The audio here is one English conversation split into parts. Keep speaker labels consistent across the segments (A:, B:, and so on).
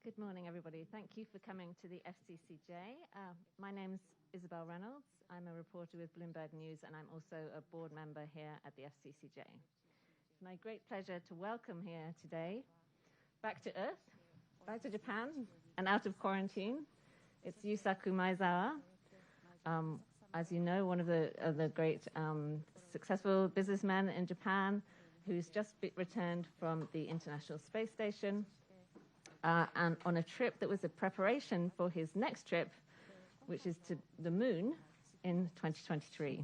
A: Good morning, everybody. Thank you for coming to the FCCJ. My name's Isabel Reynolds. I'm a reporter with Bloomberg News, and I'm also a board member here at the FCCJ. It's my great pleasure to welcome here today, back to Earth, back to Japan, and out of quarantine. It's Yusaku Maezawa. As you know, one of the great successful businessmen in Japan who's just returned from the International Space Station. And on a trip that was a preparation for his next trip, which is to the moon in 2023.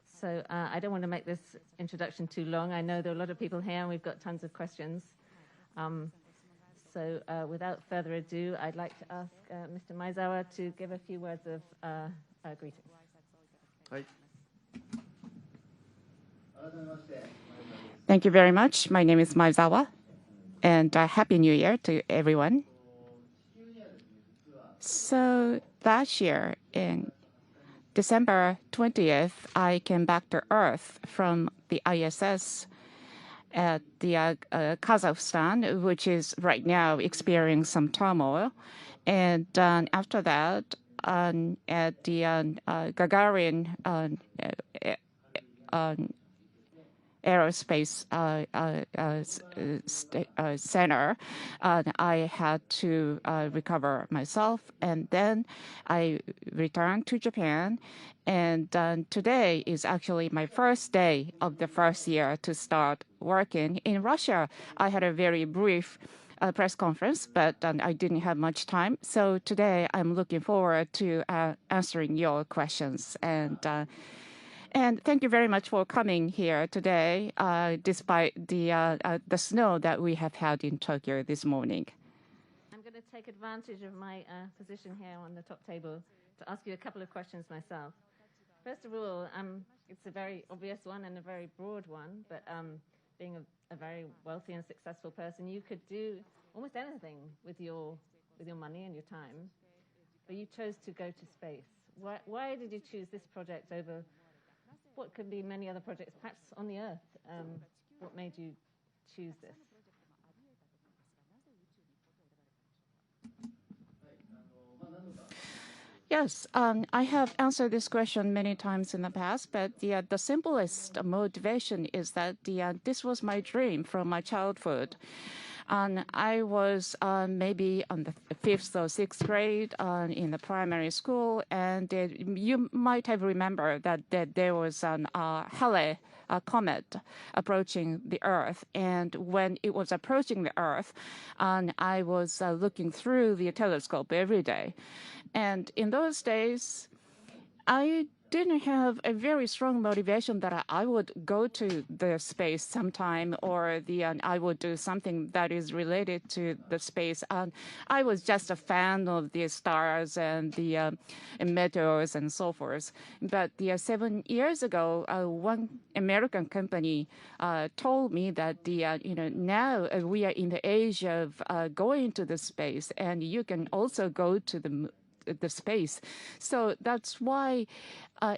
A: So I don't want to make this introduction too long. I know there are a lot of people here and we've got tons of questions. So without further ado, I'd like to ask Mr. Maezawa to give a few words of greetings.
B: Thank you very much. My name is Maezawa. And Happy New Year to everyone. So last year, in December 20th, I came back to Earth from the ISS at the Kazakhstan, which is right now experiencing some turmoil. And after that, at the Gagarin Aerospace Center, I had to recover myself, and then I returned to Japan. And today is actually my first day of the first year to start working in Russia. I had a very brief press conference, but I didn't have much time. So today I'm looking forward to answering your questions. And thank you very much for coming here today, despite the snow that we have had in Tokyo this morning.
A: I'm going to take advantage of my position here on the top table to ask you a couple of questions myself. First of all, it's a very obvious one and a very broad one, but being a very wealthy and successful person, you could do almost anything with your money and your time, but you chose to go to space. Why did you choose this project over what could be many other projects, perhaps on the Earth? What made you choose this?
B: Yes, I have answered this question many times in the past, but the simplest motivation is that this was my dream from my childhood. And I was maybe on the 5th or 6th grade in the primary school, and you might have remembered that there was an Halley comet approaching the Earth. And when it was approaching the Earth, I was looking through the telescope every day. And in those days, I didn't have a very strong motivation that I would go to the space sometime, or I would do something that is related to the space. I was just a fan of the stars and the meteors and so forth. But 7 years ago, one American company told me that now we are in the age of going to the space, and you can also go to the space. So that's why,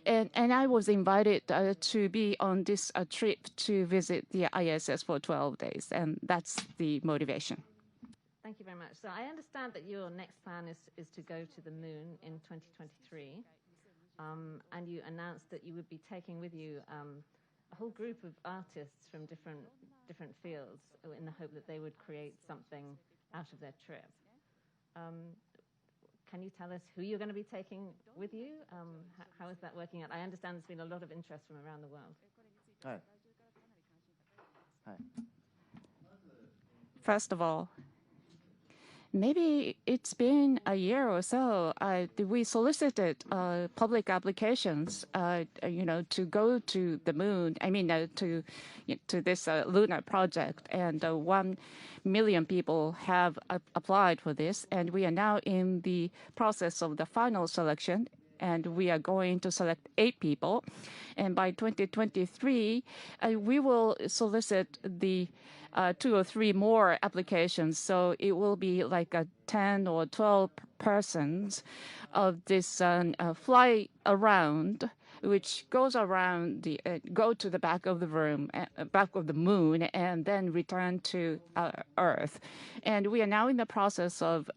B: and I was invited to be on this trip to visit the ISS for 12 days, and that's the motivation.
A: Thank you very much. So I understand that your next plan is to go to the moon in 2023, and you announced that you would be taking with you a whole group of artists from different fields in the hope that they would create something out of their trip. Can you tell us who you're going to be taking with you? How is that working out? I understand there's been a lot of interest from around the world.
B: First of all, maybe it's been a year or so. We solicited public applications, to go to the moon. I mean, to this lunar project, and 1 million people have applied for this, and we are now in the process of the final selection. And we are going to select 8 people, and by 2023, we will solicit the 2 or 3 more applications. So it will be like 10 or 12 persons of this fly around, which goes around go to the back of the room, back of the moon, and then return to Earth. And we are now in the process of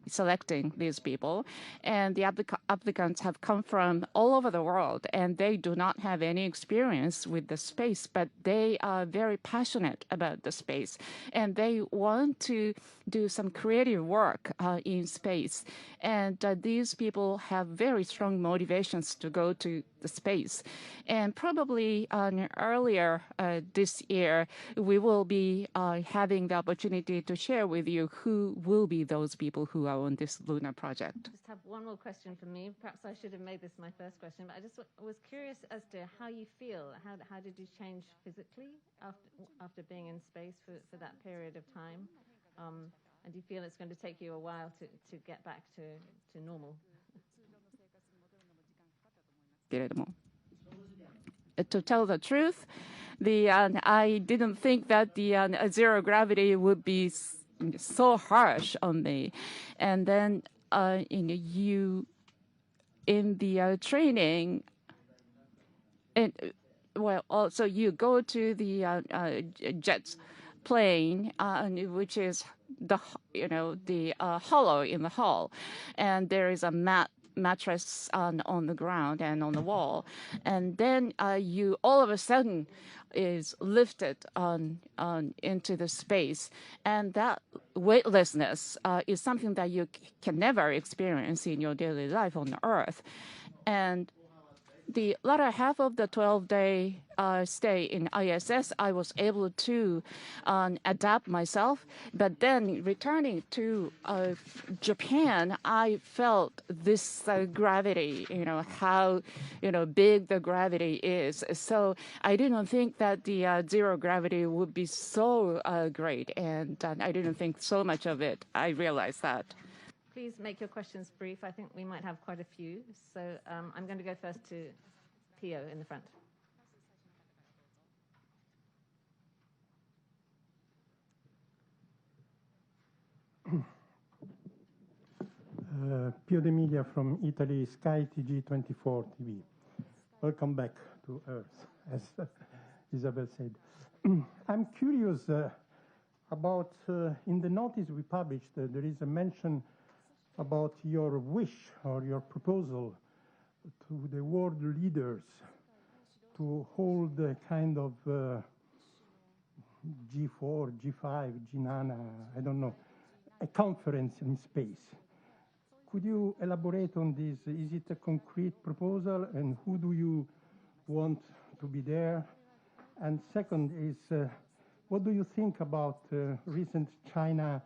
B: selecting these people. And the applicants have come from all over the world, and they do not have any experience with the space, but they are very passionate about the space, and they want to do some creative work in space. And these people have very strong motivations to go to the space. And probably earlier this year, we will be having the opportunity to share with you who will be those people who are on this lunar project.
A: Just have one more question for me. Perhaps I should have made this my first question, but I just was curious as to how you feel. How did you change physically after being in space for that period of time? And do you feel it's going to take you a while to get back to normal?
B: To tell the truth, I didn't think that the zero gravity would be so harsh on me. And then in the training, and also you go to the jet plane, which is the hollow in the hull, and there is a mattress on the ground and on the wall, and then you all of a sudden is lifted into the space, and that weightlessness is something that you can never experience in your daily life on Earth. And the latter half of the 12-day stay in ISS, I was able to adapt myself. But then returning to Japan, I felt this gravity, how big the gravity is. So I didn't think that the zero gravity would be so great, and I didn't think so much of it. I realized that.
A: Please make your questions brief. I think we might have quite a few. So I'm going to go first to Pio in the front.
C: Pio D'Emilia from Italy, Sky TG24 TV. Welcome back to Earth, as Isabel said. I'm curious about, in the notice we published, there is a mention about your wish or your proposal to the world leaders to hold a kind of G4, G5, G9, I don't know, a conference in space. Could you elaborate on this? Is it a concrete proposal, and who do you want to be there? And second is, what do you think about recent China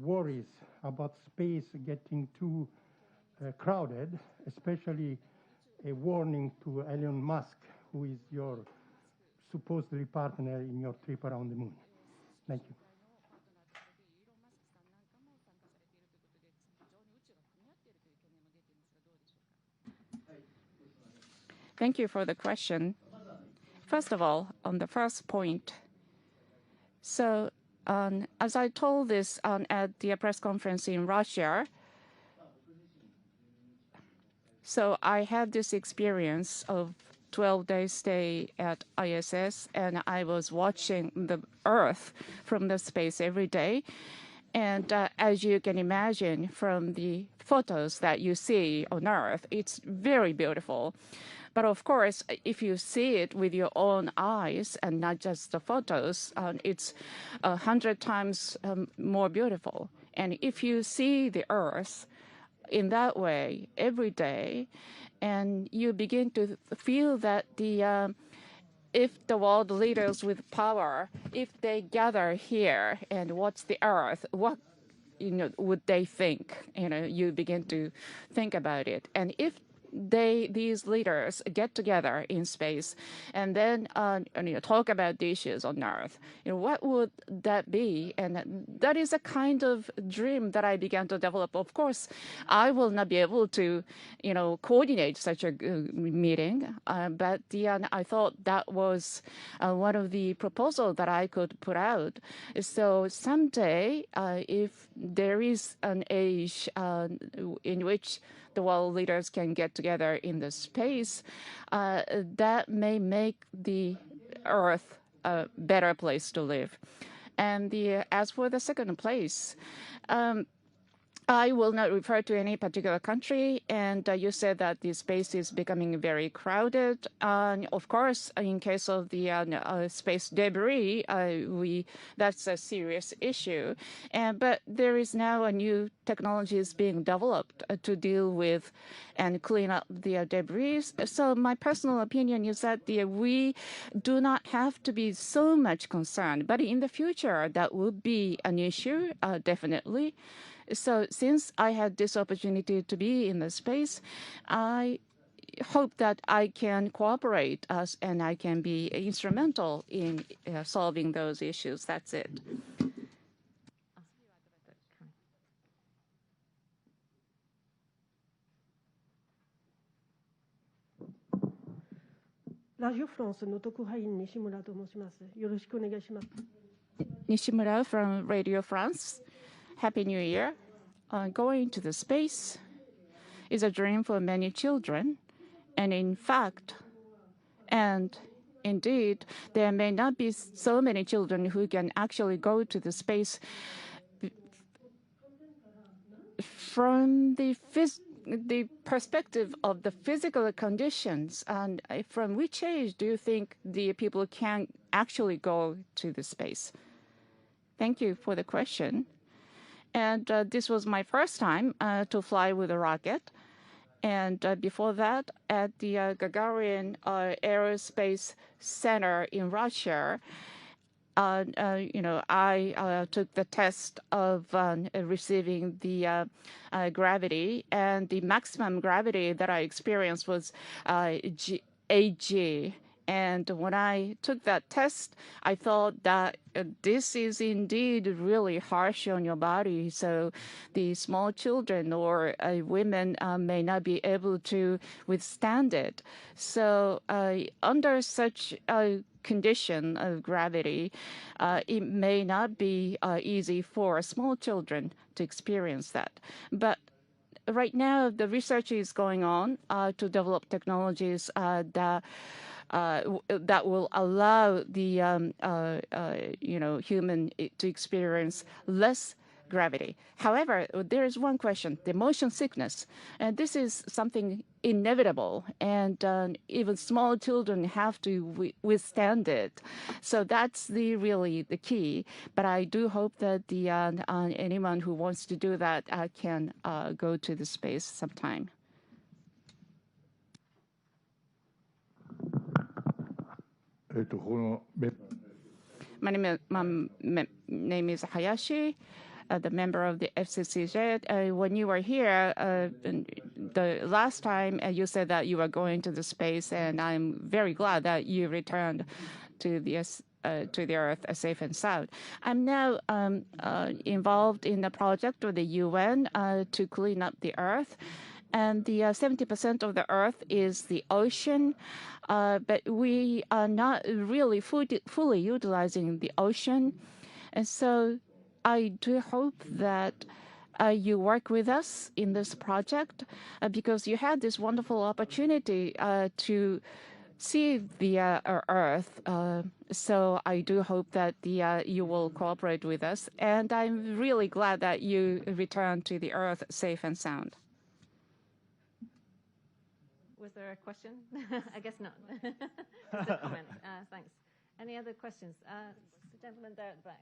C: worries about space getting too crowded, especially a warning to Elon Musk, who is your supposedly partner in your trip around the moon? Thank you.
B: Thank you for the question. First of all, on the first point, so as I told this at the press conference in Russia, so I had this experience of 12-day stay at ISS, and I was watching the Earth from the space every day. And as you can imagine from the photos that you see on Earth, it's very beautiful. But of course, if you see it with your own eyes and not just the photos, it's 100 times more beautiful. And if you see the Earth in that way every day, and you begin to feel that if the world leaders with power, if they gather here and watch the Earth, what would they think? You begin to think about it. And if these leaders get together in space and then talk about the issues on Earth, what would that be? And that is a kind of dream that I began to develop. Of course, I will not be able to, coordinate such a meeting, but I thought that was one of the proposals that I could put out. So someday, if there is an age in which the world leaders can get together in the space, that may make the Earth a better place to live. And as for the second place, I will not refer to any particular country, and you said that the space is becoming very crowded. Of course, in case of the space debris, that's a serious issue. But there is now a new technologies being developed to deal with and clean up the debris. So my personal opinion is that we do not have to be so much concerned, but in the future, that would be an issue, definitely. So since I had this opportunity to be in the space, I hope that I can cooperate and I can be instrumental in solving those issues. That's it.
D: Radio France の特派員西村と申します。よろしくお願いします。
B: Nishimura from Radio France. Happy New Year. Going to the space is a dream for many children. And in fact, and indeed, there may not be so many children who can actually go to the space from the perspective of the physical conditions. And from which age do you think the people can actually go to the space? Thank you for the question. And this was my first time to fly with a rocket. And before that, at the Gagarin Aerospace Center in Russia, I took the test of receiving the gravity, and the maximum gravity that I experienced was AG. And when I took that test, I thought that this is indeed really harsh on your body. So the small children or women may not be able to withstand it. So under such a condition of gravity, it may not be easy for small children to experience that. But right now, the research is going on to develop technologies that will allow the human to experience less gravity. However, there is one question, the motion sickness. And this is something inevitable, and even small children have to withstand it. So that's really the key. But I do hope that anyone who wants to do that can go to the space sometime. My name is Hayashi, the member of the FCCJ. When you were here the last time, you said that you were going to the space, and I'm very glad that you returned to the Earth safe and sound. I'm now involved in the project with the UN to clean up the Earth. And the 70% of the Earth is the ocean, but we are not really fully utilizing the ocean. And so I do hope that you work with us in this project because you had this wonderful opportunity to see the Earth. So I do hope that you will cooperate with us. And I'm really glad that you returned to the Earth safe and sound.
A: Was there a question? I guess not. Just a comment. Thanks. Any other questions? The gentleman there at the back.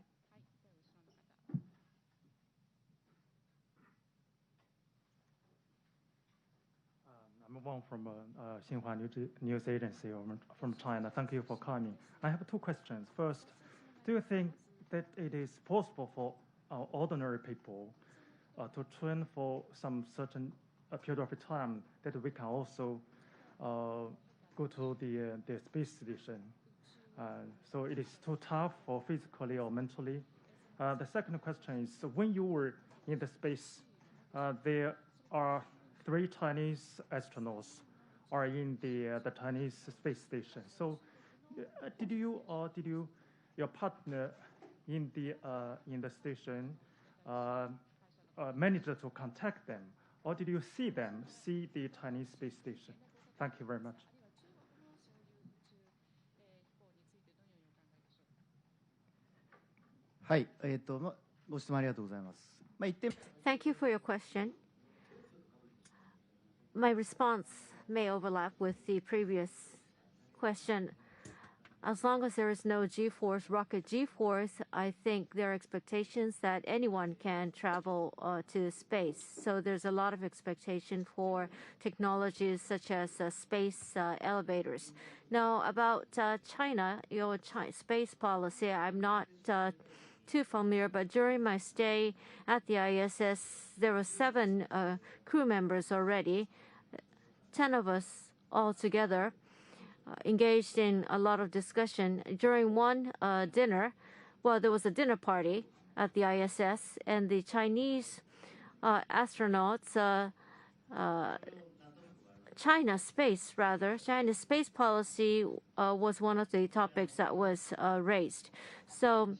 E: I'm Wang from Xinhua News Agency from China. Thank you for coming. I have two questions. First, do you think that it is possible for ordinary people to train for some certain period of time that we can also go to the space station? So it is too tough for physically or mentally. The second question is, when you were in the space, there are 3 Chinese astronauts are in the Chinese space station. So did you or your partner in the station manage to contact them, or did you see the Chinese space station? Thank you very much.
F: Thank you for your question. My response may overlap with the previous question. As long as there is no G-force, rocket G-force, I think there are expectations that anyone can travel to space. So there's a lot of expectation for technologies such as space elevators. Now, about China, space policy, I'm not too familiar, but during my stay at the ISS, there were 7 crew members already, 10 of us all together, engaged in a lot of discussion. During one dinner, well, there was a dinner party at the ISS, and the Chinese astronauts, China's space policy was one of the topics that was raised. So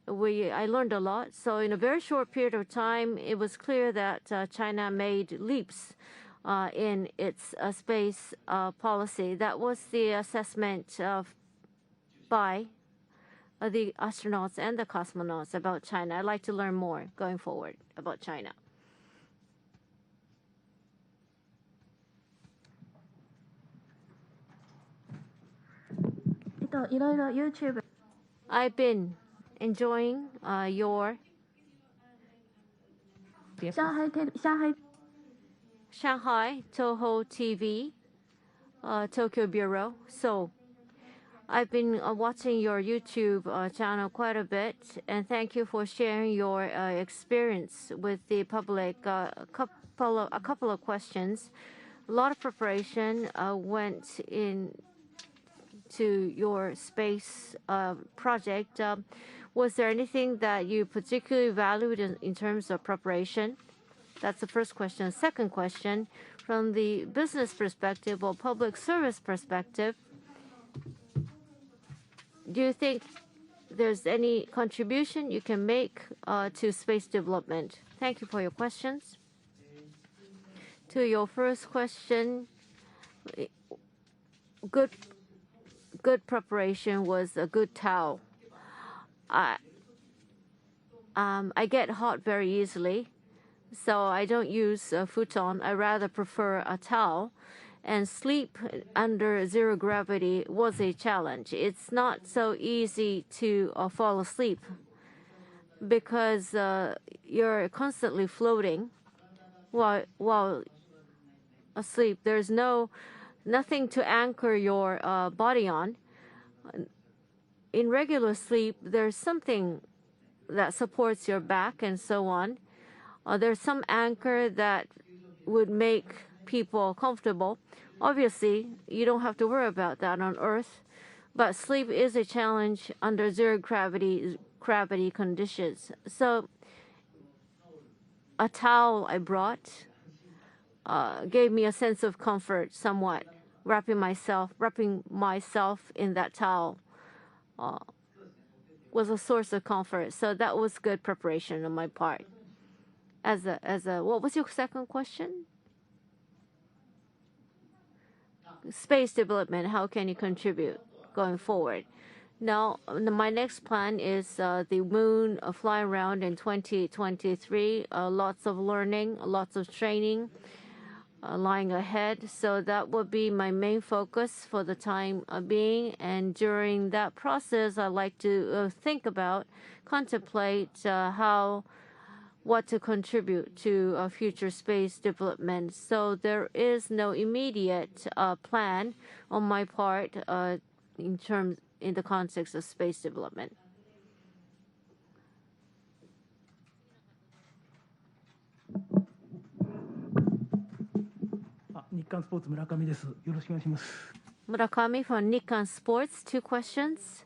F: I learned a lot. So in a very short period of time, it was clear that China made leaps in its space policy. That was the assessment by the astronauts and the cosmonauts about China. I'd like to learn more going forward about China. I've been enjoying your Shanghai Toho TV, Tokyo Bureau. So I've been watching your YouTube channel quite a bit, and thank you for sharing your experience with the public. A couple of questions. A lot of preparation went into your space project. Was there anything that you particularly valued in terms of preparation? That's the first question. Second question, from the business perspective or public service perspective, do you think there's any contribution you can make to space development? Thank you for your questions. To your first question, good preparation was a good towel. I get hot very easily, so I don't use a futon. I rather prefer a towel. And sleep under zero gravity was a challenge. It's not so easy to fall asleep because you're constantly floating while asleep. There's nothing to anchor your body on. In regular sleep, there's something that supports your back and so on. There's some anchor that would make people comfortable. Obviously, you don't have to worry about that on Earth, but sleep is a challenge under zero gravity conditions. So a towel I brought gave me a sense of comfort somewhat. Wrapping myself in that towel was a source of comfort. So that was good preparation on my part. What was your second question? Space development, how can you contribute going forward? Now, my next plan is the moon fly around in 2023. Lots of learning, lots of training lying ahead. So that will be my main focus for the time being. And during that process, I like to contemplate what to contribute to future space development. So there is no immediate plan on my part in the context of space development.
G: 日刊スポーツ村上です。よろしくお願いします。
F: Murakami from Nikkan Sports. 2 questions.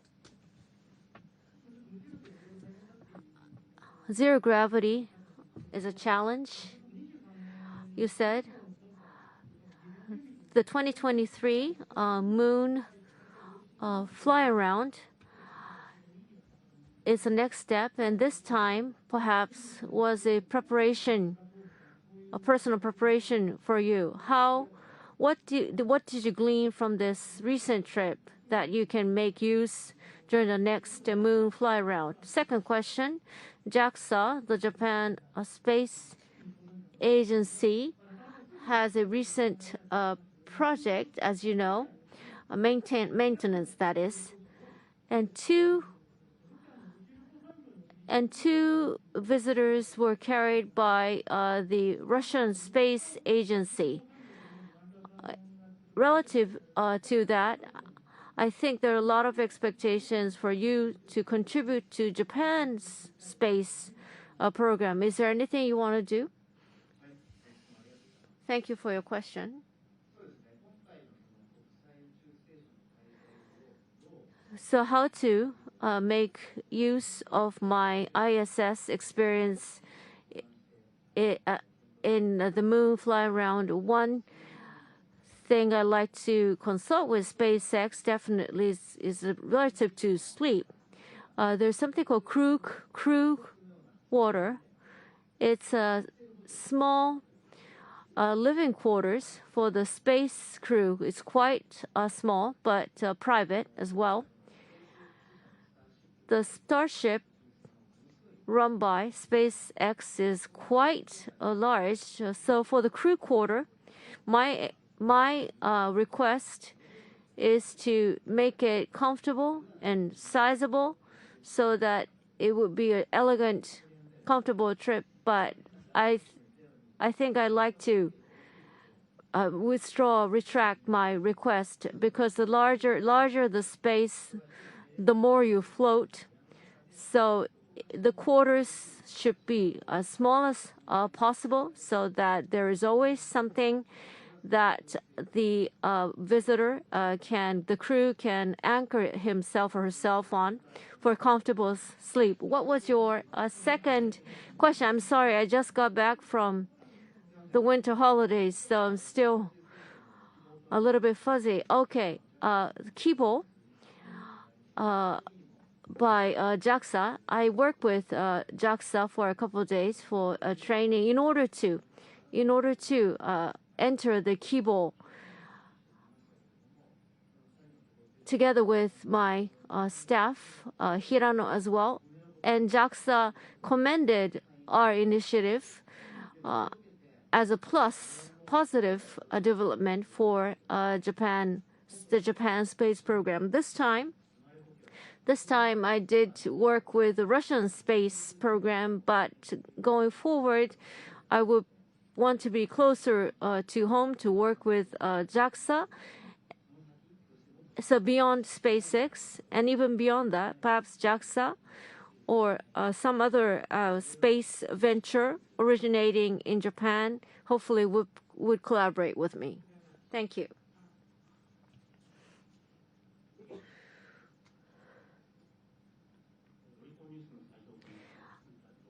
F: Zero gravity is a challenge, you said. The 2023 moon fly around is the next step, and this time perhaps was a personal preparation for you. What did you glean from this recent trip that you can make use during the next moon fly around? Second question, JAXA, the Japan Space Agency, has a recent project, as you know, maintenance that is, and two visitors were carried by the Russian Space Agency. Relative to that, I think there are a lot of expectations for you to contribute to Japan's space program. Is there anything you want to do? Thank you for your question. So how to make use of my ISS experience in the moon fly around? One thing I like to consult with SpaceX definitely is relative to sleep. There's something called crew water. It's a small living quarters for the space crew. It's quite small, but private as well. The Starship run by SpaceX is quite large. So for the crew quarter, my request is to make it comfortable and sizable so that it would be an elegant, comfortable trip. But I think I'd like to retract my request, because the larger the space, the more you float. So the quarters should be as small as possible, so that there is always something that the the crew can anchor himself or herself on for comfortable sleep. What was your second question? I'm sorry, I just got back from the winter holidays, so I'm still a little bit fuzzy. Okay, Kibo by JAXA. I worked with JAXA for a couple of days for training in order to enter the Kibo together with my staff, Hirano as well. and JAXA commended our initiative as a positive development for Japan, the Japan space program. This time I did work with the Russian space program, but going forward, I would want to be closer to home to work with JAXA. So beyond SpaceX and even beyond that, perhaps JAXA or some other space venture originating in Japan, hopefully would collaborate with me. Thank you.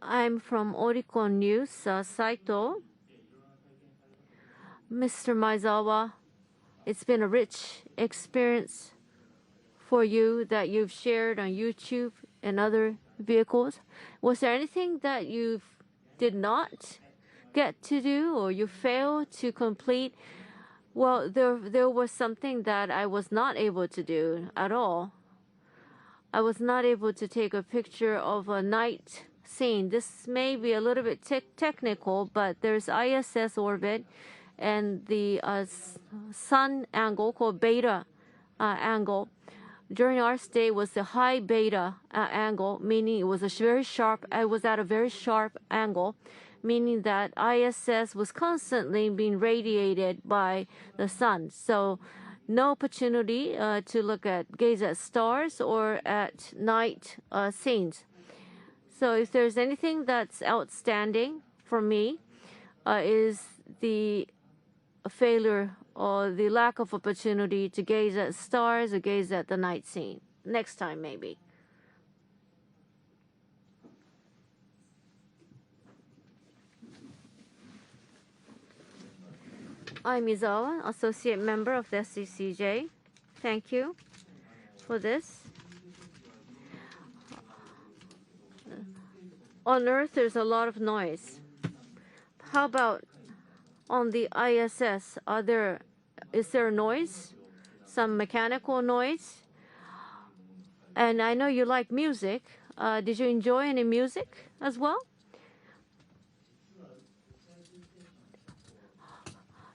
F: I'm from Oricon News, Saito. Mr. Maezawa, it's been a rich experience for you that you've shared on YouTube and other vehicles. Was there anything that you did not get to do or you failed to complete? Well, there was something that I was not able to do at all. I was not able to take a picture of a night scene. This may be a little bit technical, but there's ISS orbit and the sun angle called beta angle. During our stay was the high beta angle, meaning it was very sharp. I was at a very sharp angle, meaning that ISS was constantly being radiated by the sun. So no opportunity to gaze at stars or at night scenes. So if there's anything that's outstanding for me, is the failure or the lack of opportunity to gaze at stars or gaze at the night scene. Next time, maybe. I'm Maezawa, associate member of the SCCJ. Thank you for this. On Earth, there's a lot of noise. How about on the ISS? Is there noise? Some mechanical noise? And I know you like music. Did you enjoy any music as well?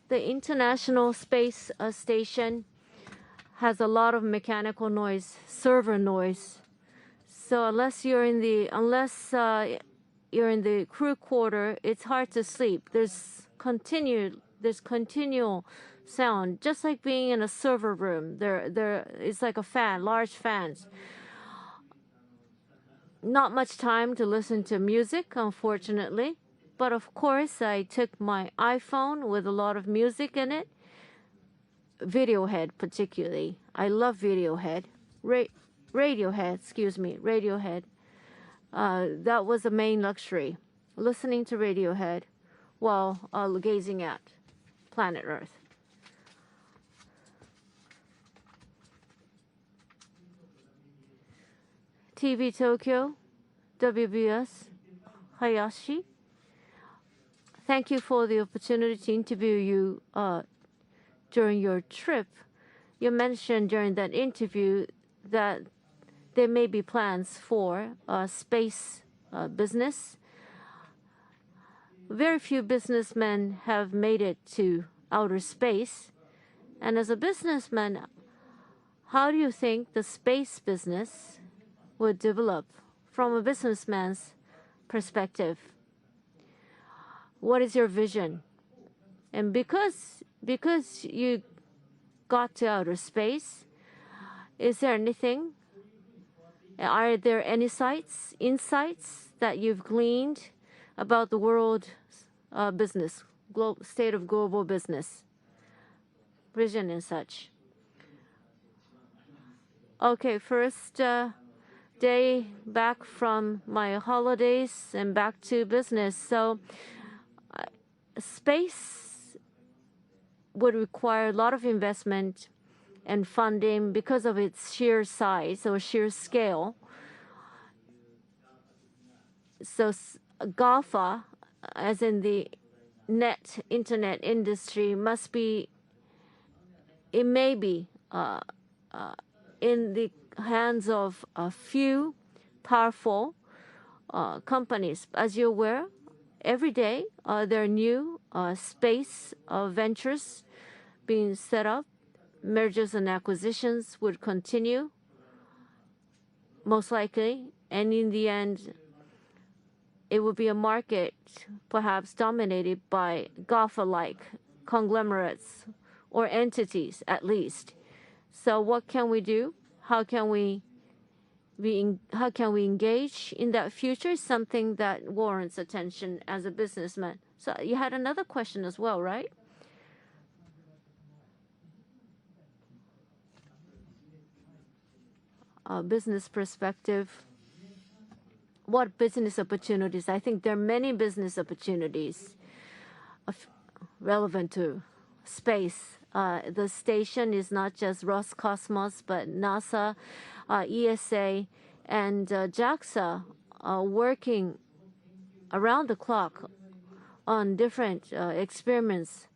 F: The International Space Station has a lot of mechanical noise, server noise. So unless you're in the crew quarter, it's hard to sleep. There's continual sound, just like being in a server room. It's like a fan, large fans. Not much time to listen to music, unfortunately. But of course, I took my iPhone with a lot of music in it. Radiohead, particularly. I love Radiohead. Radiohead. That was the main luxury, listening to Radiohead while gazing at planet Earth. TV Tokyo, WBS, Hayashi. Thank you for the opportunity to interview you during your trip. You mentioned during that interview that there may be plans for space business. Very few businessmen have made it to outer space. And as a businessman, how do you think the space business would develop from a businessman's perspective? What is your vision? And because you got to outer space, is there anything? Are there any insights that you've gleaned about the world business, state of global business, vision and such? Okay, first day back from my holidays and back to business. So space would require a lot of investment and funding because of its sheer size or sheer scale. So GAFA, as in the internet industry, it may be in the hands of a few powerful companies. As you're aware, every day there are new space ventures being set up. Mergers and acquisitions would continue, most likely, and in the end, it would be a market perhaps dominated by GAFA-like conglomerates or entities, at least. So what can we do? How can we engage in that future is something that warrants attention as a businessman. So you had another question as well, right? Business perspective. What business opportunities? I think there are many business opportunities relevant to space. The station is not just Roscosmos, but NASA, ESA, and JAXA working around the clock on different experiments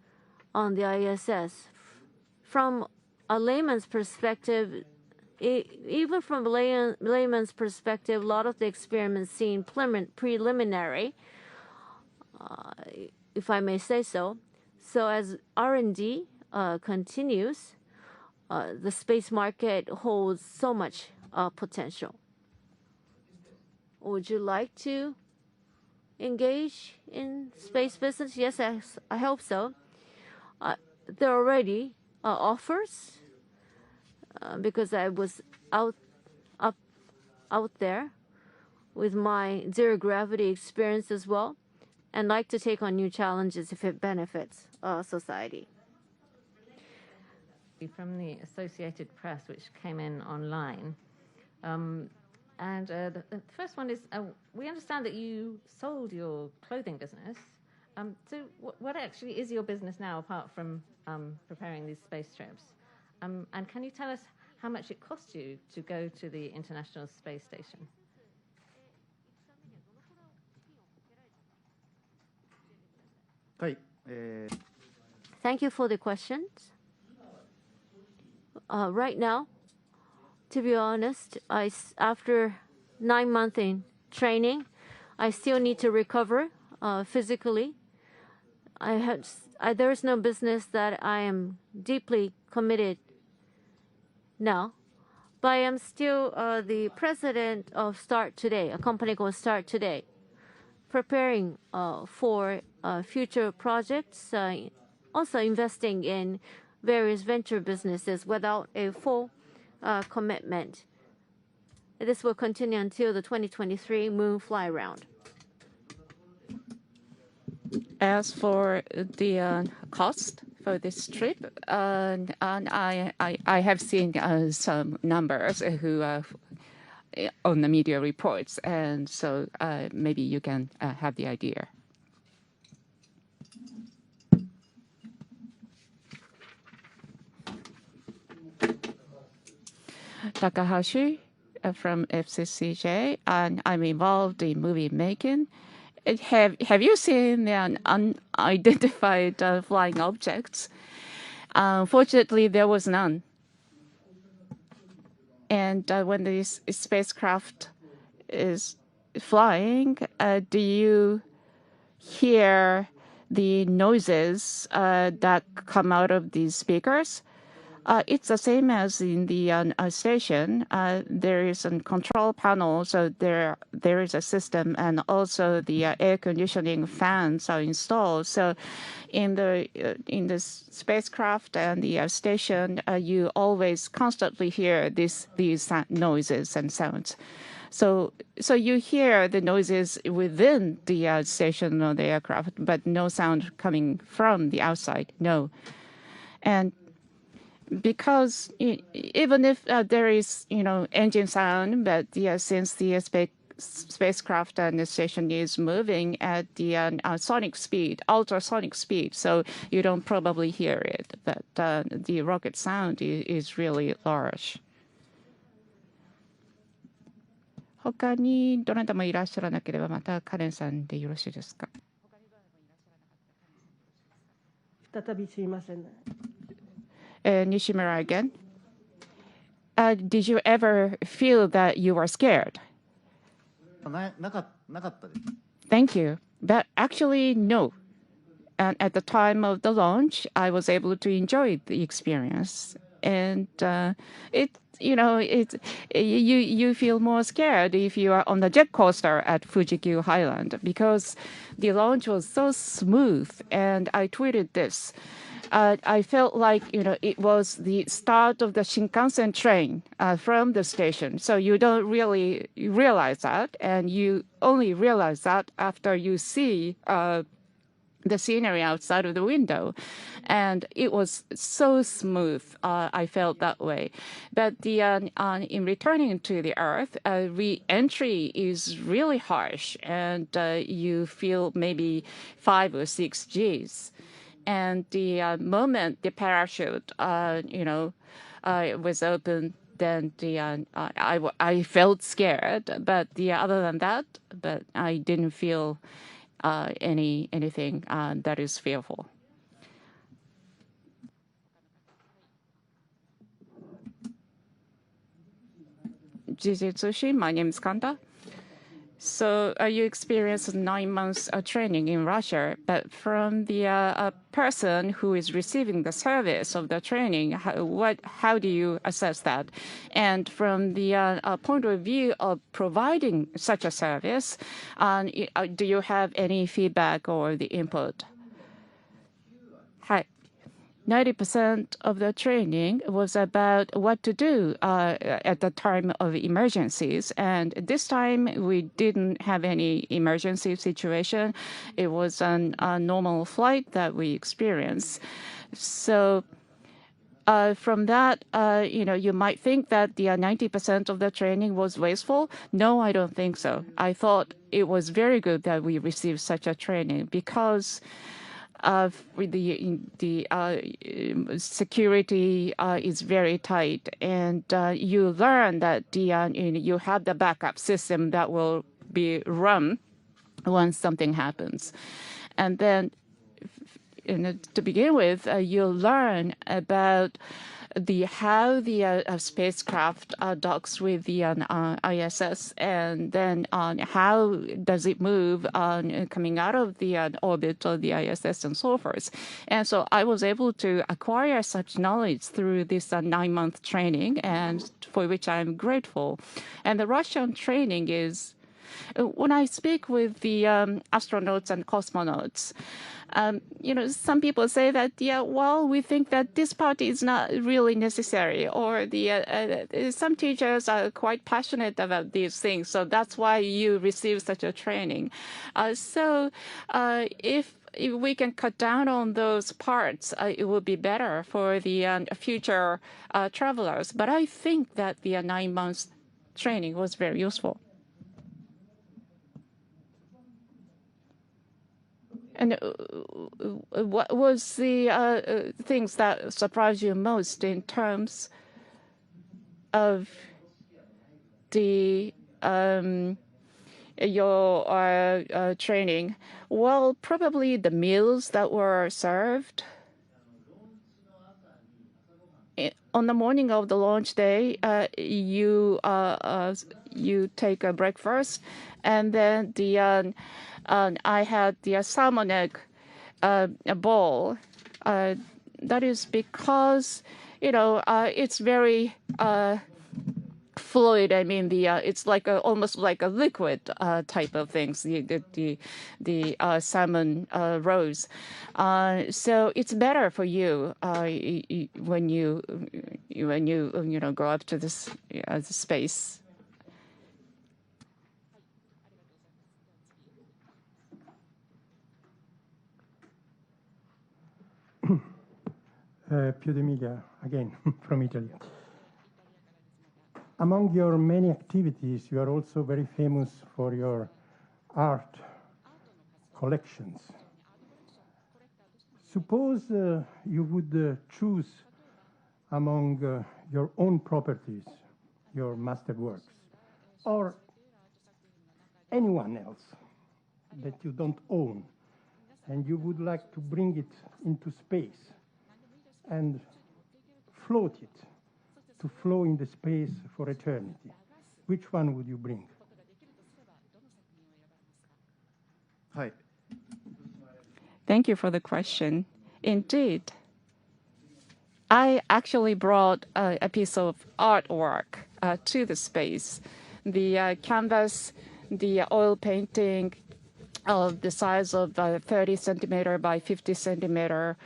F: on the ISS. From a layman's perspective, even from a layman's perspective, a lot of the experiments seem preliminary, if I may say so. So as R&D continues, the space market holds so much potential. Would you like to engage in space business? Yes, I hope so. There are already offers because I was out there with my zero gravity experience as well, and like to take on new challenges if it benefits society.
A: From the Associated Press, which came in online. The first one is, we understand that you sold your clothing business. So what actually is your business now, apart from preparing these space trips? And can you tell us how much it cost you to go to the International Space Station?
F: Thank you for the questions. Right now, to be honest, after 9 months in training, I still need to recover physically. There is no business that I am deeply committed now, but I am still the president of Start Today, a company called Start Today, preparing for future projects, also investing in various venture businesses without a full commitment. This will continue until the 2023 Moon Fly Round.
B: As for the cost for this trip, and I have seen some numbers on the media reports, and so maybe you can have the idea. Takahashi from FCCJ, and I'm involved in movie making. Have you seen the unidentified flying objects? Unfortunately, there was none. And when this spacecraft is flying, do you hear the noises that come out of these speakers? It's the same as in the station. There is a control panel, so there is a system, and also the air conditioning fans are installed. So in the spacecraft and the station, you always constantly hear these noises and sounds. So you hear the noises within the station or the aircraft, but no sound coming from the outside. No, and because even if there is, engine sound, but since the spacecraft and the station is moving at the sonic speed, ultrasonic speed, so you don't probably hear it. But the rocket sound is really large. 他にどなたもいらっしゃらなければまたカレンさんでよろしいですか。
D: 再びすいません。
B: Nishimura again. Did you ever feel that you were scared?
H: なかったです。
B: Thank you. But actually, no. And at the time of the launch, I was able to enjoy the experience. And you feel more scared if you are on the jet coaster at Fuji-Q Highland because the launch was so smooth. And I tweeted this. I felt like it was the start of the Shinkansen train from the station. So you don't really realize that, and you only realize that after you see the scenery outside of the window. And it was so smooth. I felt that way. But in returning to the Earth, re-entry is really harsh, and you feel maybe 5 or 6 Gs. And the moment the parachute, was open, then I felt scared. But other than that, but I didn't feel anything that is fearful. Jujitsushi, my name is Kanta. So you experienced 9 months of training in Russia, but from the person who is receiving the service of the training, how do you assess that? And from the point of view of providing such a service, do you have any feedback or the input? Hi. 90% of the training was about what to do at the time of emergencies. And this time, we didn't have any emergency situation. It was a normal flight that we experienced. So from that, you might think that the 90% of the training was wasteful. No, I don't think so. I thought it was very good that we received such a training because the security is very tight, and you learn that you have the backup system that will be run once something happens. And then to begin with, you learn about how the spacecraft docks with the ISS, and then how does it move coming out of the orbit of the ISS and so forth. And so I was able to acquire such knowledge through this 9-month training, and for which I'm grateful. And the Russian training is, when I speak with the astronauts and cosmonauts, some people say that, we think that this part is not really necessary, or some teachers are quite passionate about these things, so that's why you receive such a training. So if we can cut down on those parts, it would be better for the future travelers. But I think that the 9 months training was very useful. And what was the things that surprised you most in terms of your training? Well, probably the meals that were served. On the morning of the launch day, you take a breakfast, and then I had the salmon egg bowl. That is because it's very fluid. I mean, it's like almost like a liquid type of things. The salmon rolls. So it's better for you when you go up to this space.
C: Più d'Emilia, again, from Italy. Among your many activities, you are also very famous for your art collections. Suppose you would choose among your own properties, your masterworks, or anyone else that you don't own, and you would like to bring it into space and float it to flow in the space for eternity. Which one would you bring?
H: はい。
B: Thank you for the question. Indeed, I actually brought a piece of artwork to the space. The canvas, the oil painting of the size of 30 centimeter by 50 centimeter.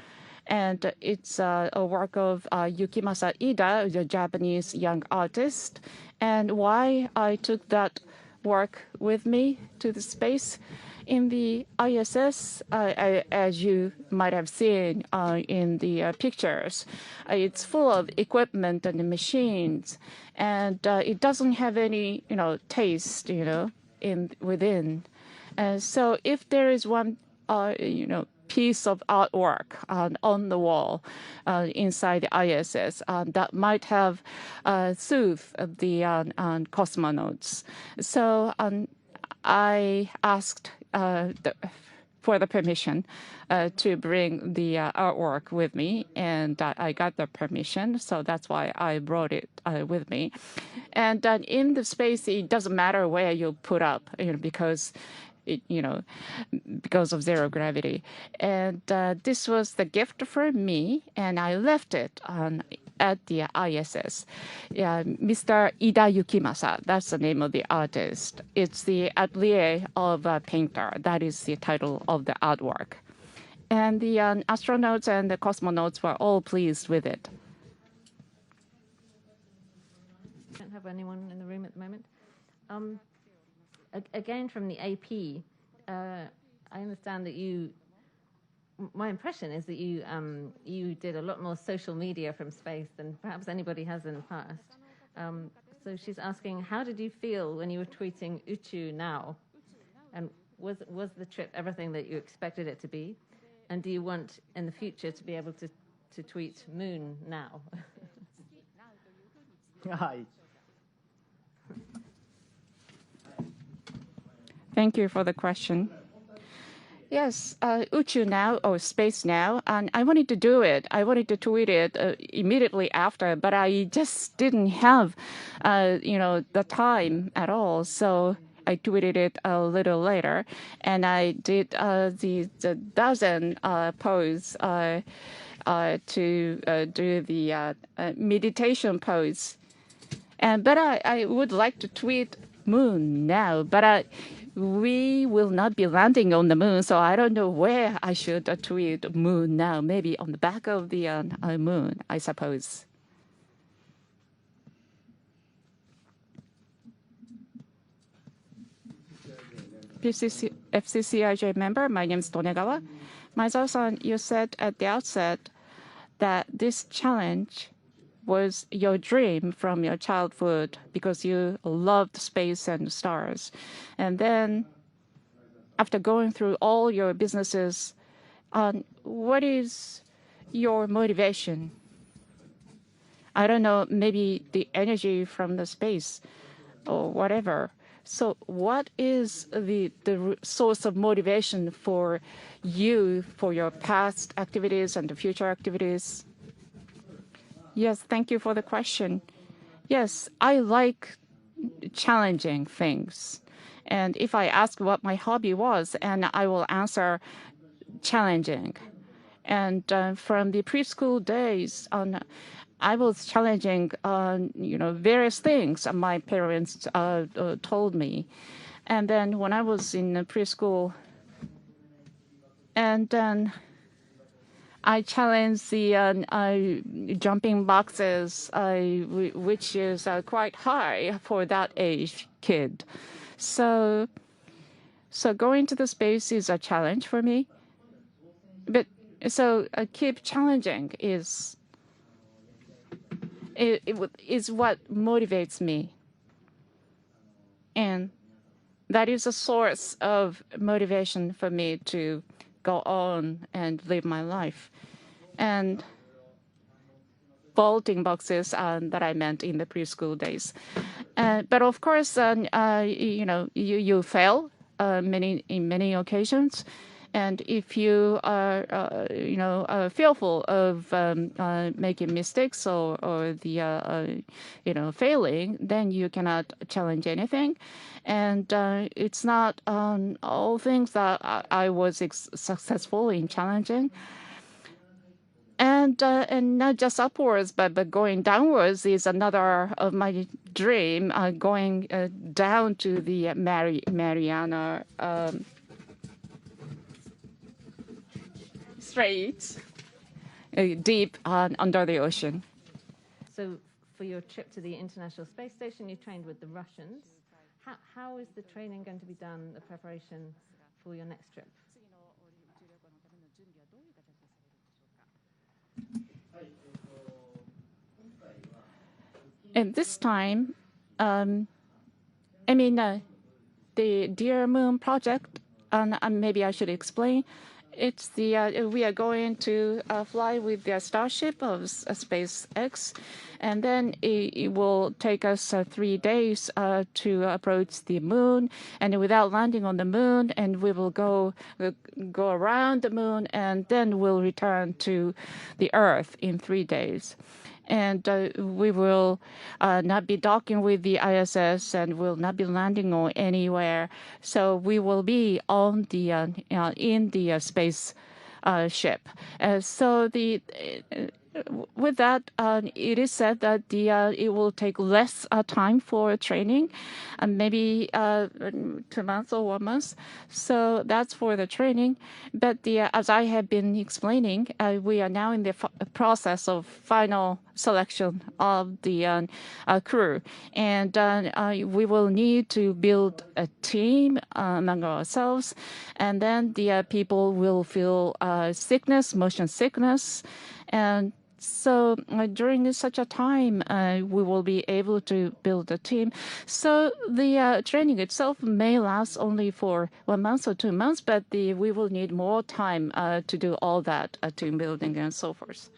B: And it's a work of Yukimasa Ida, the Japanese young artist. And why I took that work with me to the space? In the ISS, as you might have seen in the pictures, it's full of equipment and machines, and it doesn't have any, taste, within. And so, if there is one, piece of artwork on the wall inside the ISS that might have soothed the cosmonauts, so I asked for the permission to bring the artwork with me, and I got the permission, so that's why I brought it with me. And in the space, it doesn't matter where you put up, because because of zero gravity. And this was the gift for me, and I left it at the ISS. Mr. Ida Yukimasa, that's the name of the artist. It's the atelier of a painter. That is the title of the artwork. And the astronauts and the cosmonauts were all pleased with it.
A: I don't have anyone in the room at the moment. Again, from the AP, I understand that my impression is that you did a lot more social media from space than perhaps anybody has in the past. So she's asking, how did you feel when you were tweeting Uchu now? And was the trip everything that you expected it to be? And do you want in the future to be able to tweet moon now?
H: Hi.
B: Thank you for the question. Yes, Uchu now, or space now, and I wanted to do it. I wanted to tweet it immediately after, but I just didn't have, the time at all. So I tweeted it a little later, and I did the dozen pose to do the meditation pose. But I would like to tweet moon now, but we will not be landing on the moon, so I don't know where I should tweet moon now. Maybe on the back of the moon, I suppose. FCCIJ member, my name is Tonegawa. Maezawa-san, you said at the outset that this challenge was your dream from your childhood because you loved space and stars. And then after going through all your businesses, what is your motivation? I don't know, maybe the energy from the space or whatever. So what is the source of motivation for you, for your past activities and the future activities? Yes, thank you for the question. Yes, I like challenging things. And if I ask what my hobby was, and I will answer challenging. And from the preschool days on, I was challenging, various things my parents told me. And then when I was in preschool, and then I challenged the jumping boxes, which is quite high for that age kid. So going to the space is a challenge for me. But so keep challenging is what motivates me, and that is a source of motivation for me to go on and live my life. And vaulting boxes that I meant in the preschool days. But of course, you fail in many occasions, And if you are, fearful of making mistakes or the, failing, then you cannot challenge anything. And it's not all things that I was successful in challenging. And not just upwards, but going downwards is another of my dream. Going down to the Mariana Straits, deep under the ocean.
A: So for your trip to the International Space Station, you trained with the Russians. How is the training going to be done, the preparation for your next trip?
B: And this time, the Dear Moon project, and maybe I should explain. It's the we are going to fly with the Starship of SpaceX, and then it will take us 3 days to approach the moon, and without landing on the moon, and we will go around the moon, and then we'll return to the Earth in 3 days. And we will not be docking with the ISS, and will not be landing on anywhere. So we will be on the in the space ship. So with that, it is said that it will take less time for training, maybe 2 months or 1 month. So that's for the training. But as I have been explaining, we are now in the process of final selection of the crew, and we will need to build a team among ourselves, and then the people will feel motion sickness, and so during such a time, we will be able to build a team. So the training itself may last only for 1 month or 2 months, but we will need more time to do all that team building and so forth.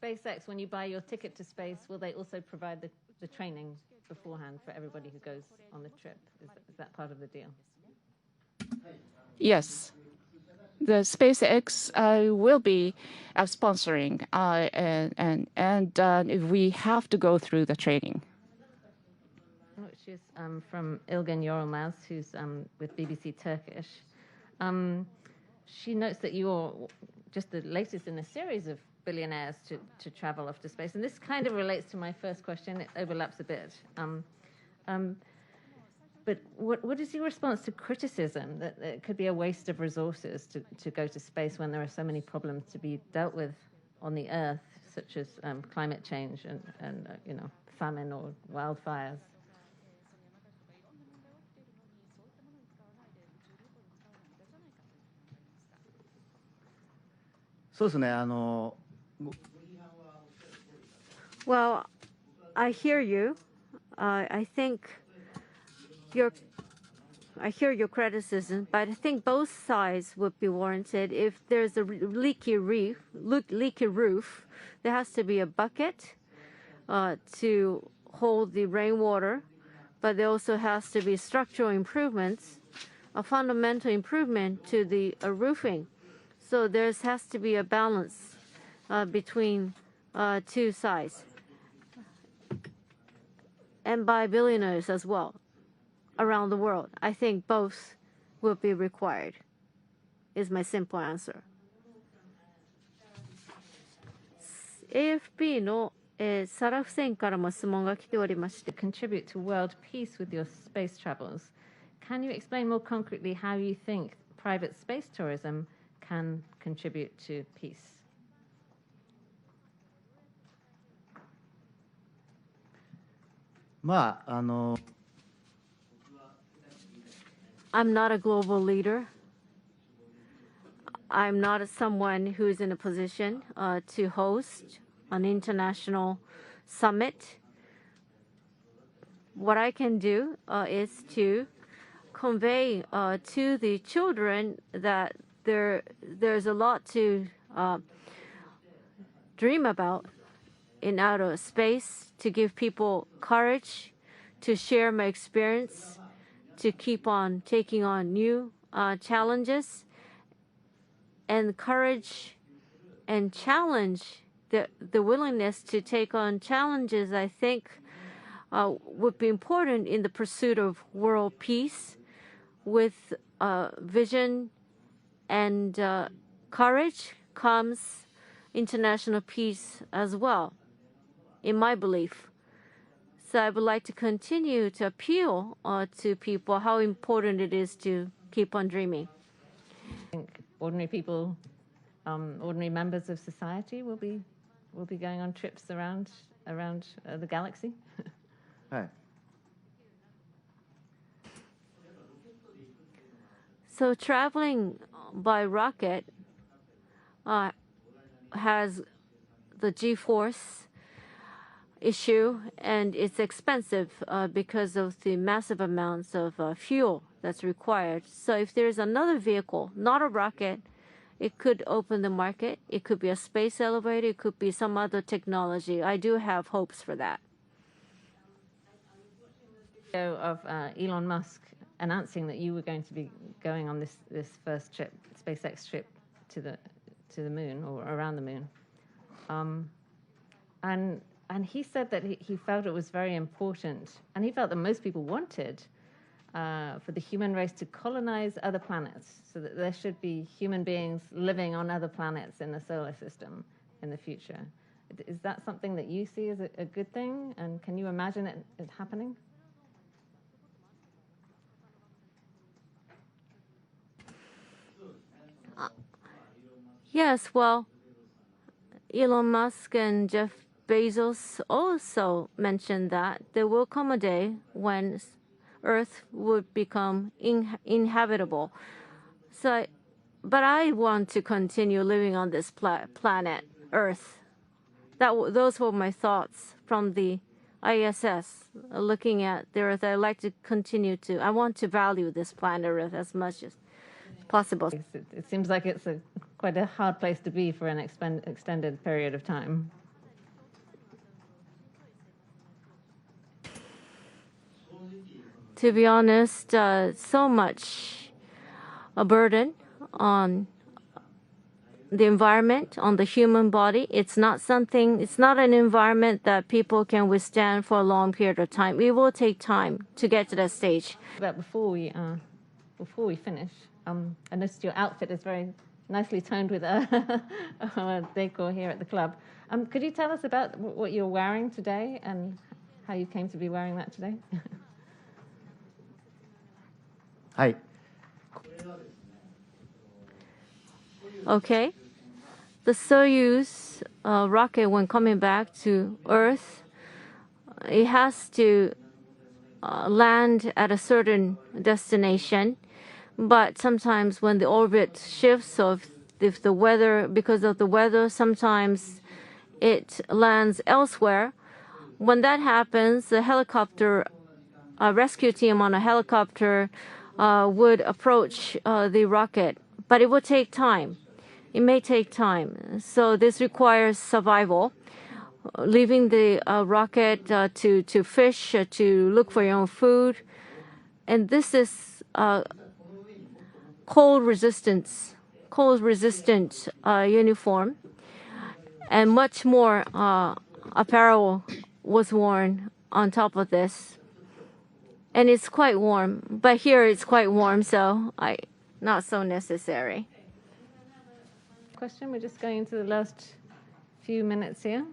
A: SpaceX, when you buy your ticket to space, will they also provide the training beforehand for everybody who goes on the trip? Is that part of the deal?
B: Yes. The SpaceX will be sponsoring, and we have to go through the training.
A: Which is from Ilgen Yorulmaz, who's with BBC Turkish. She notes that you're just the latest in a series of billionaires to travel off to space. And this kind of relates to my first question. It overlaps a bit. But what is your response to criticism that it could be a waste of resources to go to space when there are so many problems to be dealt with on the Earth, such as climate change and famine or wildfires?
F: Well, I hear you. I hear your criticism, but I think both sides would be warranted. If there's a leaky roof, there has to be a bucket to hold the rainwater, but there also has to be structural improvements, a fundamental improvement to the roofing. So there has to be a balance between two sides, and by billionaires as well around the world. I think both will be required, is my simple answer. AFP のサラフセンからも質問が来ておりまして。
A: Contribute to world peace with your space travels. Can you explain more concretely how you think private space tourism can contribute to peace?
F: I'm not a global leader. I'm not someone who is in a position to host an international summit. What I can do is to convey to the children that there's a lot to dream about in outer space, to give people courage, to share my experience, to keep on taking on new challenges, and courage and challenge, the willingness to take on challenges, I think, would be important in the pursuit of world peace. With vision and courage comes international peace as well, in my belief. So I would like to continue to appeal to people how important it is to keep on dreaming.
A: I think ordinary people, ordinary members of society will be going on trips around the galaxy.
H: はい。
F: So traveling by rocket has the G-force issue, and it's expensive because of the massive amounts of fuel that's required. So if there's another vehicle, not a rocket, it could open the market. It could be a space elevator. It could be some other technology. I do have hopes for that.
A: Of Elon Musk announcing that you were going to be going on this first trip, SpaceX trip to the moon or around the moon, and he said that he felt it was very important, and he felt that most people wanted for the human race to colonize other planets, so that there should be human beings living on other planets in the solar system in the future. Is that something that you see as a good thing, and can you imagine it happening?
F: Yes, well, Elon Musk and Jeff Bezos also mentioned that there will come a day when Earth would become inhabitable. So, but I want to continue living on this planet, Earth. Those were my thoughts from the ISS, looking at the Earth. I like to continue to. I want to value this planet Earth as much as possible.
A: It seems like it's quite a hard place to be for an extended period of time.
F: To be honest, so much a burden on the environment, on the human body. It's not an environment that people can withstand for a long period of time. It will take time to get to that stage.
A: But before we finish, I noticed your outfit is very nicely toned with our decor here at the club. Could you tell us about what you're wearing today and how you came to be wearing that today?
H: はい。
F: Okay. The Soyuz rocket, when coming back to Earth, it has to land at a certain destination. But sometimes when the orbit shifts, or if the weather, because of the weather, sometimes it lands elsewhere. When that happens, the helicopter, rescue team on a helicopter would approach the rocket. But it would take time. It may take time. So this requires survival. Leaving the rocket to fish, to look for your own food. And this is cold resistant uniform, and much more apparel was worn on top of this, and it's quite warm. But here it's quite warm, so not so necessary.
A: Question. We're just going into the last few minutes here.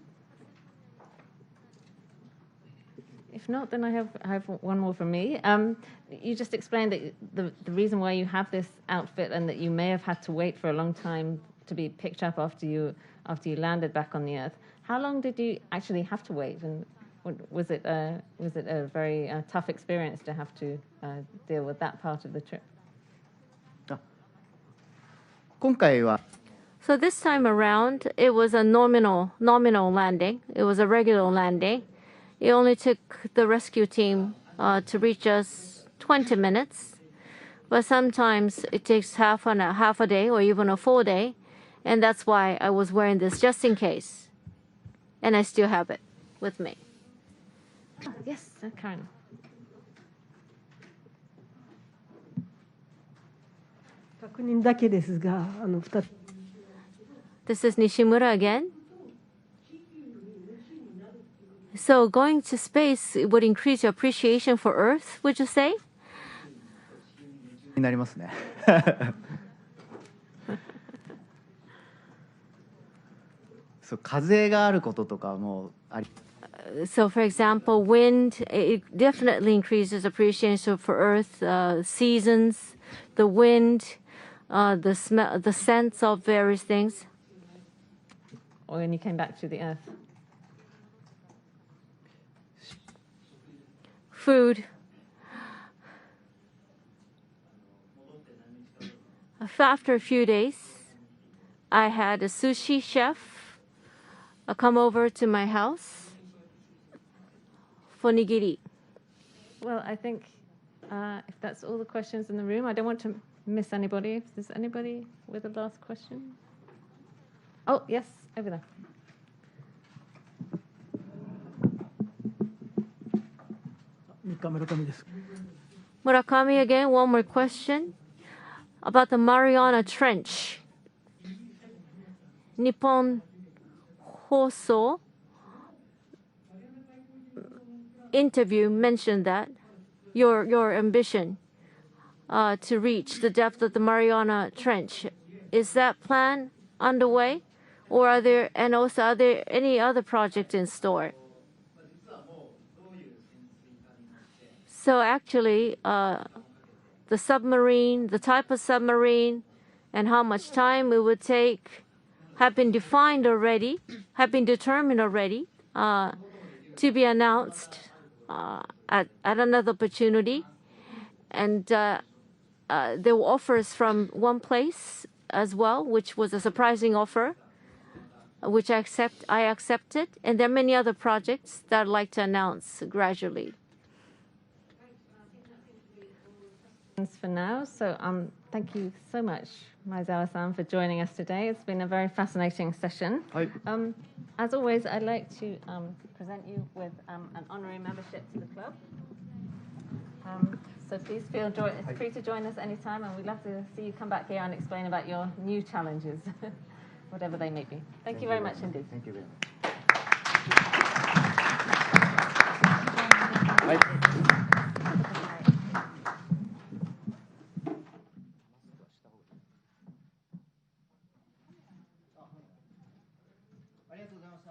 A: If not, then I have one more from me. You just explained that the reason why you have this outfit and that you may have had to wait for a long time to be picked up after you landed back on the Earth. How long did you actually have to wait, and was it a very tough experience to have to deal with that part of the trip?
H: 今回は
F: So this time around, it was a nominal landing. It was a regular landing. It only took the rescue team to reach us 20 minutes. But sometimes it takes half a day or even a full day. And that's why I was wearing this just in case. And I still have it with me.
A: Oh, yes, Karen.
D: 確認だけですが、2つ
F: This is Nishimura again. So going to space would increase your appreciation for Earth, would you say?
H: になりますね。そう、風があることとかもあり。
F: So, for example, wind, it definitely increases appreciation for Earth. Seasons, the wind, the smell, the sense of various things.
A: Or when you came back to the Earth?
F: Food. After a few days, I had a sushi chef come over to my house for nigiri.
A: Well, I think if that's all the questions in the room, I don't want to miss anybody. If there's anybody with a last question? Oh, yes, over there.
F: Murakami again, one more question about the Mariana Trench. Nippon Hoso interview mentioned that your ambition to reach the depth of the Mariana Trench, is that plan underway, or are there any other project in store? So actually, the submarine, the type of submarine, and how much time it would take have been defined already, have been determined already, to be announced at another opportunity. And there were offers from one place as well, which was a surprising offer, which I accepted. And there are many other projects that I'd like to announce gradually.
A: For now, so thank you so much, Maezawa-san, for joining us today. It's been a very fascinating session. As always, I'd like to present you with an honorary membership to the club. So please feel free to join us anytime, and we'd love to see you come back here and explain about your new challenges, whatever they may be. Thank you very much indeed.
H: Thank you very much.
A: はい。
H: ありがとうございました。